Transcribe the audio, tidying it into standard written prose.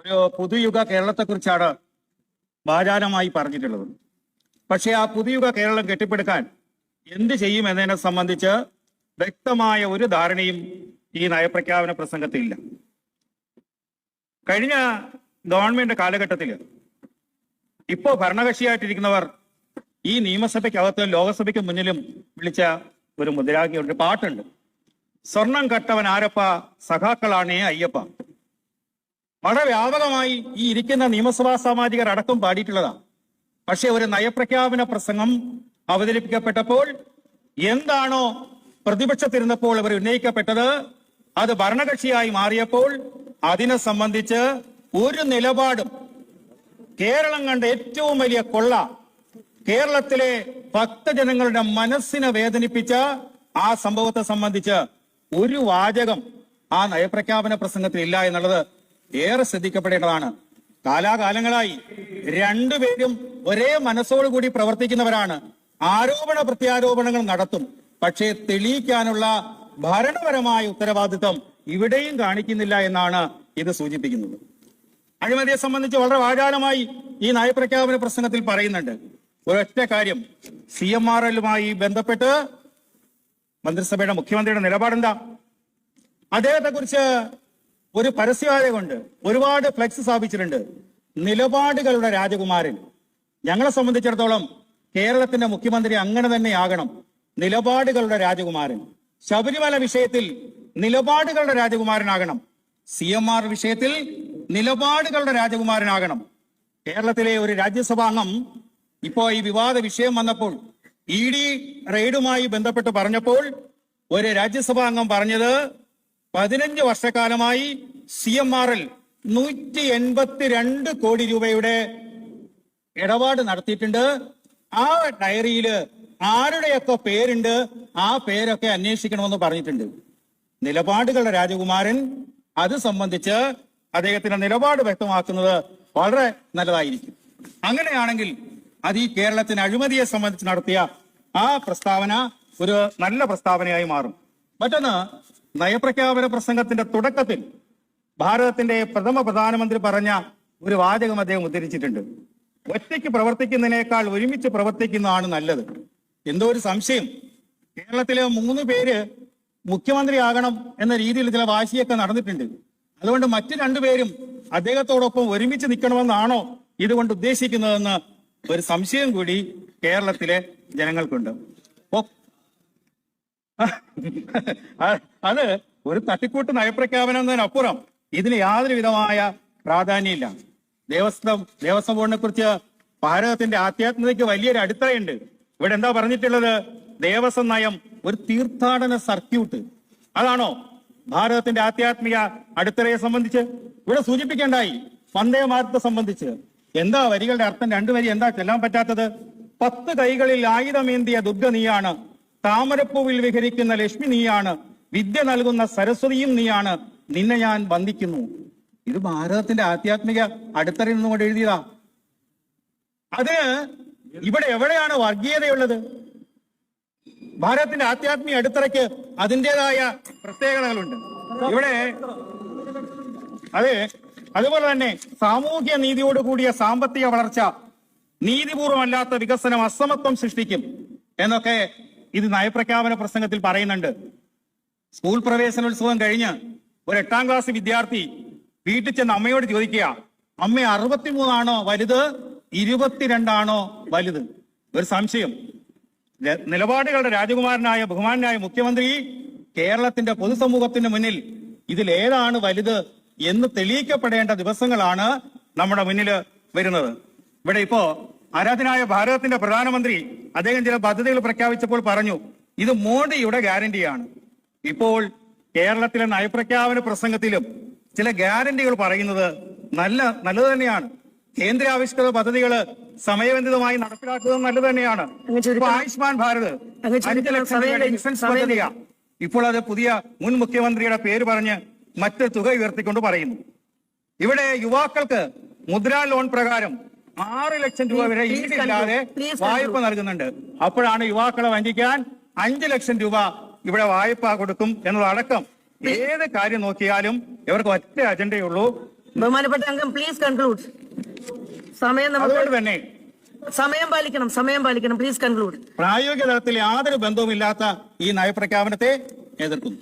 ഒരു പുതുയുഗ കേരളത്തെക്കുറിച്ചാണ് വാചാലമായി പറഞ്ഞിട്ടുള്ളത്. പക്ഷേ ആ പുതുയുഗ കേരളം കെട്ടിപ്പടുക്കാൻ എന്ത് ചെയ്യും എന്നതിനെ സംബന്ധിച്ച് വ്യക്തമായ ഒരു ധാരണയും ഈ നയപ്രഖ്യാപന പ്രസംഗത്തിലില്ല. കഴിഞ്ഞ ഗവൺമെന്റ് കാലഘട്ടത്തിൽ ഇപ്പോ ഭരണകക്ഷിയായിട്ടിരിക്കുന്നവർ ഈ നിയമസഭയ്ക്കകത്ത് ലോകസഭയ്ക്ക് മുന്നിലും വിളിച്ച ഒരു മുദ്രാവാക്യം, ഒരു പാട്ടുണ്ട്. സ്വർണം കട്ടവൻ ആരപ്പ, സഖാക്കളാണേ അയ്യപ്പ. വളരെ വ്യാപകമായി ഈ ഇരിക്കുന്ന നിയമസഭാ സാമാജികർ അടക്കം പാടിയിട്ടുള്ളതാണ്. പക്ഷെ ഒരു നയപ്രഖ്യാപന പ്രസംഗം അവതരിപ്പിക്കപ്പെട്ടപ്പോൾ എന്താണോ പ്രതിപക്ഷത്തിരുന്നപ്പോൾ അവർ ഉന്നയിക്കപ്പെട്ടത്, അത് ഭരണകക്ഷിയായി മാറിയപ്പോൾ അതിനെ സംബന്ധിച്ച് ഒരു നിലപാടും, കേരളം കണ്ട ഏറ്റവും വലിയ കൊള്ള, കേരളത്തിലെ ഭക്തജനങ്ങളുടെ മനസ്സിനെ വേദനിപ്പിച്ച ആ സംഭവത്തെ സംബന്ധിച്ച് ഒരു വാചകം ആ നയപ്രഖ്യാപന പ്രസംഗത്തിൽ ഇല്ല എന്നുള്ളത് ഏറെ ശ്രദ്ധിക്കപ്പെടേണ്ടതാണ്. കാലാകാലങ്ങളായി രണ്ടുപേരും ഒരേ മനസ്സോടുകൂടി പ്രവർത്തിക്കുന്നവരാണ്. ആരോപണ പ്രത്യാരോപണങ്ങൾ നടത്തും, പക്ഷേ തെളിയിക്കാനുള്ള ഭരണപരമായ ഉത്തരവാദിത്വം ഇവിടെയും കാണിക്കുന്നില്ല എന്നാണ് ഇത് സൂചിപ്പിക്കുന്നത്. അഴിമതിയെ സംബന്ധിച്ച് വളരെ വാചാലമായി ഈ നയപ്രഖ്യാപന പ്രസംഗത്തിൽ പറയുന്നുണ്ട്. ഒരൊറ്റ കാര്യം, CMRLുമായി ബന്ധപ്പെട്ട് മന്ത്രിസഭയുടെ മുഖ്യമന്ത്രിയുടെ നിലപാടെന്താ? അദ്ദേഹത്തെ കുറിച്ച് ഒരു പരസ്യവാചകമുണ്ട്, ഒരുപാട് ഫ്ലെക്സ് സ്ഥാപിച്ചിട്ടുണ്ട്. നിലപാടുകളുടെ രാജകുമാരൻ. ഞങ്ങളെ സംബന്ധിച്ചിടത്തോളം കേരളത്തിന്റെ മുഖ്യമന്ത്രി അങ്ങനെ തന്നെയാകണം, നിലപാടുകളുടെ രാജകുമാരൻ. ശബരിമല വിഷയത്തിൽ നിലപാടുകളുടെ രാജകുമാരനാകണം, CMR വിഷയത്തിൽ നിലപാടുകളുടെ രാജകുമാരനാകണം. കേരളത്തിലെ ഒരു രാജ്യസഭാംഗം ഇപ്പോ ഈ വിവാദ വിഷയം വന്നപ്പോൾ ED റെയ്ഡുമായി ബന്ധപ്പെട്ട് പറഞ്ഞപ്പോൾ ഒരു രാജ്യസഭാംഗം പറഞ്ഞത് 15 വർഷക്കാലമായി CMRL 182 കോടി രൂപയുടെ ഇടപാട് നടത്തിയിട്ടുണ്ട്. ആ ഡയറിയിൽ ആരുടെയൊക്കെ പേരുണ്ട്, ആ പേരൊക്കെ അന്വേഷിക്കണമെന്ന് പറഞ്ഞിട്ടുണ്ട്. നിലപാടുകളുടെ രാജകുമാരൻ, അത് സംബന്ധിച്ച് അദ്ദേഹത്തിന്റെ നിലപാട് വ്യക്തമാക്കുന്നത് വളരെ നല്ലതായിരിക്കും. അങ്ങനെയാണെങ്കിൽ അത് ഈ കേരളത്തിന് അഴിമതിയെ സംബന്ധിച്ച് നടത്തിയ ആ പ്രസ്താവന ഒരു നല്ല പ്രസ്താവനയായി മാറും. മറ്റൊന്ന്, നയപ്രഖ്യാപന പ്രസംഗത്തിന്റെ തുടക്കത്തിൽ ഭാരതത്തിന്റെ പ്രഥമ പ്രധാനമന്ത്രി പറഞ്ഞ ഒരു വാചകം അദ്ദേഹം ഉദ്ധരിച്ചിട്ടുണ്ട്. ഒറ്റയ്ക്ക് പ്രവർത്തിക്കുന്നതിനേക്കാൾ ഒരുമിച്ച് പ്രവർത്തിക്കുന്നതാണ് നല്ലത്. എന്തോ ഒരു സംശയം, കേരളത്തിലെ 3 പേര് മുഖ്യമന്ത്രിയാകണം എന്ന രീതിയിൽ ചില വാശിയൊക്കെ നടന്നിട്ടുണ്ട്. അതുകൊണ്ട് മറ്റു 2 പേരും അദ്ദേഹത്തോടൊപ്പം ഒരുമിച്ച് നിൽക്കണമെന്നാണോ ഇതുകൊണ്ട് ഉദ്ദേശിക്കുന്നതെന്ന് ഒരു സംശയം കൂടി കേരളത്തിലെ ജനങ്ങൾക്കുണ്ട്. അത് ഒരു തട്ടിക്കൂട്ട് നയപ്രഖ്യാപനം എന്നതിനപ്പുറം ഇതിന് യാതൊരു വിധമായ പ്രാധാന്യമില്ല. ദേവസ്വം ബോർഡിനെ കുറിച്ച് ഭാരതത്തിന്റെ ആധ്യാത്മികതയ്ക്ക് വലിയൊരു അടിത്തറയുണ്ട്. ഇവിടെ എന്താ പറഞ്ഞിട്ടുള്ളത്? ദേവസ്വം നയം ഒരു തീർത്ഥാടന സർക്യൂട്ട്. അതാണോ ഭാരതത്തിന്റെ ആധ്യാത്മിക അടിത്തറയെ സംബന്ധിച്ച്? ഇവിടെ സൂചിപ്പിക്കേണ്ടായി വന്ദേ ഭാരതത്തെ സംബന്ധിച്ച് എന്താ വരികളുടെ അർത്ഥം? 2 വരി എന്താ ചെല്ലാൻ പറ്റാത്തത്? 10 കൈകളിൽ ആയുധമേന്തിയ ദുർഗ നീയാണ്, താമരപ്പൂവിൽ വിഹരിക്കുന്ന ലക്ഷ്മി നീയാണ്, വിദ്യ നൽകുന്ന സരസ്വതിയും നീയാണ്, നിന്നെ ഞാൻ വന്ദിക്കുന്നു. ഇത് ഭാരതത്തിന്റെ ആധ്യാത്മിക അടിത്തറയിൽ നിന്നുകൊണ്ട് എഴുതിയതാ. അത് ഇവിടെ എവിടെയാണ് വർഗീയതയുള്ളത്? ഭാരതത്തിന്റെ ആധ്യാത്മിക അടിത്തറയ്ക്ക് അതിൻ്റെതായ പ്രത്യേകതകളുണ്ട്. ഇവിടെ അതുപോലെ തന്നെ സാമൂഹ്യ നീതിയോട് കൂടിയ സാമ്പത്തിക വളർച്ച, നീതിപൂർവമല്ലാത്ത വികസനം അസമത്വം സൃഷ്ടിക്കും എന്നൊക്കെ ഇത് നയപ്രഖ്യാപന പ്രസംഗത്തിൽ പറയുന്നുണ്ട്. സ്കൂൾ പ്രവേശനോത്സവം കഴിഞ്ഞ് ഒരു 8ാം ക്ലാസ് വിദ്യാർത്ഥി വീട്ടിൽ ചെന്ന് അമ്മയോട് ചോദിക്കുക, അമ്മ 63 ആണോ വലുത്, 22 ആണോ വലുത്? ഒരു സംശയം. നിലപാടുകളുടെ രാജകുമാരനായ ബഹുമാനായ മുഖ്യമന്ത്രി കേരളത്തിന്റെ പൊതുസമൂഹത്തിന് മുന്നിൽ ഇതിലേതാണ് വലുത് എന്ന് തെളിയിക്കപ്പെടേണ്ട ദിവസങ്ങളാണ് നമ്മുടെ മുന്നിൽ വരുന്നത്. ഇവിടെ ഇപ്പോ ആരാധനായ ഭാരതത്തിന്റെ പ്രധാനമന്ത്രി അദ്ദേഹം ചില പദ്ധതികൾ പ്രഖ്യാപിച്ചപ്പോൾ പറഞ്ഞു, ഇത് മോഡിയുടെ ഗ്യാരണ്ടിയാണ്. ഇപ്പോൾ കേരളത്തിലെ നയപ്രഖ്യാപന പ്രസംഗത്തിലും ചില ഗ്യാരണ്ടികൾ പറയുന്നത് നല്ലത് തന്നെയാണ്. കേന്ദ്ര ആവിഷ്കൃത പദ്ധതികൾ സമയബന്ധിതമായി നടപ്പിലാക്കുന്നത് നല്ലത് തന്നെയാണ്. ഇപ്പൊ ആയുഷ്മാൻ ഭാരത് 5 ലക്ഷം രൂപയുടെ ഇൻഷുറൻസ് പദ്ധതിയാ. ഇപ്പോൾ അത് പുതിയ മുൻ മുഖ്യമന്ത്രിയുടെ പേര് പറഞ്ഞ് മറ്റ് തുക ഉയർത്തിക്കൊണ്ട് പറയുന്നു. ഇവിടെ യുവാക്കൾക്ക് മുദ്രാ ലോൺ പ്രകാരം 6 ലക്ഷം രൂപ വരെ ഈടില്ലാതെ വായ്പ നൽകുന്നുണ്ട്. അപ്പോഴാണ് യുവാക്കളെ വഞ്ചിക്കാൻ 5 ലക്ഷം രൂപ ഇവിടെ വായ്പ കൊടുക്കും എന്നതടക്കം ഏത് കാര്യം നോക്കിയാലും ഇവർക്ക് ഒറ്റ അജണ്ടയുള്ളൂ, ബഹുമാനപ്പെട്ട അംഗം പ്ലീസ് കൺക്ലൂഡ്. അതുകൊണ്ട് തന്നെ സമയം പാലിക്കണം. Please conclude. പ്രായോഗിക തലത്തിൽ യാതൊരു ബന്ധവുമില്ലാത്ത ഈ നയപ്രഖ്യാപനത്തെ എതിർക്കുന്നു.